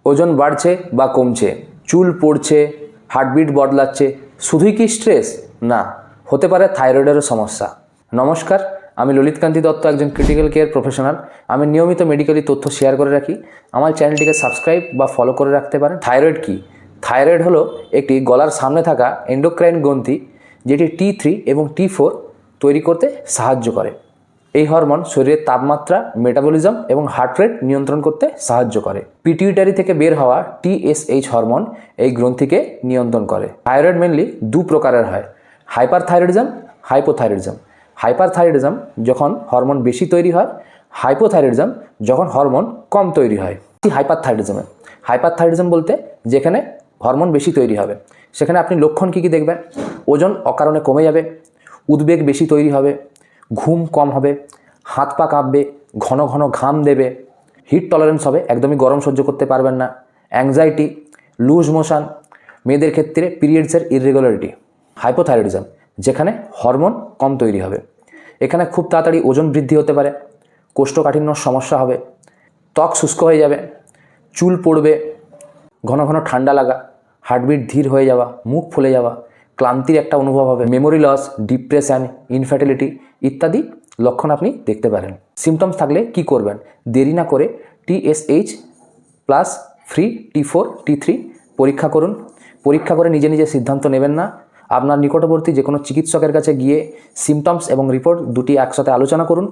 ওজন বাড়ছে বা কমছে, চুল পড়ছে, হার্টবিট বদলাচ্ছে, শুধুই কি স্ট্রেস? না, হতে পারে থাইরয়েডেরও সমস্যা। নমস্কার, আমি ললিতকান্তি দত্ত, একজন ক্রিটিক্যাল কেয়ার প্রফেশনাল। আমি নিয়মিত মেডিকেলি তথ্য শেয়ার করে রাখি। আমার চ্যানেলটিকে সাবস্ক্রাইব বা ফলো করে রাখতে পারেন। থাইরয়েড কি? থাইরয়েড হলো একটি গলার সামনে থাকা এন্ডোক্রাইন গ্রন্থি, যেটি T3 এবং T4 তৈরি করতে সাহায্য করে। এই হরমোন শরীরের তাপমাত্রা, মেটাবলিজম এবং হার্ট রেট নিয়ন্ত্রণ করতে সাহায্য করে। পিটিউটারি থেকে বের হওয়া TSH হরমোন এই গ্রন্থিকে নিয়ন্ত্রণ করে। থাইরয়েড মেনলি দু প্রকারের হয়, হাইপারথাইরয়েডিজম, হাইপোথাইরয়েডিজম। হাইপারথাইরয়েডিজম যখন হরমোন বেশি তৈরি হয়, হাইপোথাইরয়েডিজম যখন হরমোন কম তৈরি হয়। হাইপারথাইরয়েডিজমে, হাইপারথাইরয়েডিজম বলতে যেখানে হরমোন বেশি তৈরি হবে, সেখানে আপনি লক্ষণ কী কী দেখবেন? ওজন অকারণে কমে যাবে, উদ্বেগ বেশি তৈরি হবে, ঘুম কম হবে, হাত পা কাঁপবে, ঘন ঘন ঘাম দেবে, হিট টলারেন্স হবে, একদমই গরম সহ্য করতে পারবেন না, অ্যাংজাইটি, লুজ মোশন, মেয়েদের ক্ষেত্রে পিরিয়ডসের ইররেগুলারিটি। হাইপোথাইরয়েডিজম যেখানে হরমোন কম তৈরি হবে, এখানে খুব তাড়াতাড়ি ওজন বৃদ্ধি হতে পারে, কোষ্ঠকাঠিন্যর সমস্যা হবে, ত্বক শুষ্ক হয়ে যাবে, চুল পড়বে, ঘন ঘন ঠান্ডা লাগা, হার্টবিট ধীর হয়ে যাওয়া, মুখ ফুলে যাওয়া, ক্লান্তির একটা অনুভব হবে, মেমোরি লস, ডিপ্রেশন, ইনফার্টিলিটি ইত্যাদি লক্ষণ আপনি দেখতে পারেন। সিমটমস থাকলে কি করবেন? দেরি না করে TSH plus free T4 T3 পরীক্ষা করুন। পরীক্ষা করে নিজে নিজে সিদ্ধান্ত নেবেন না। আপনার নিকটবর্তী যে কোনো চিকিৎসকের কাছে গিয়ে সিমটমস এবং রিপোর্ট দুটি একসাথে আলোচনা করুন।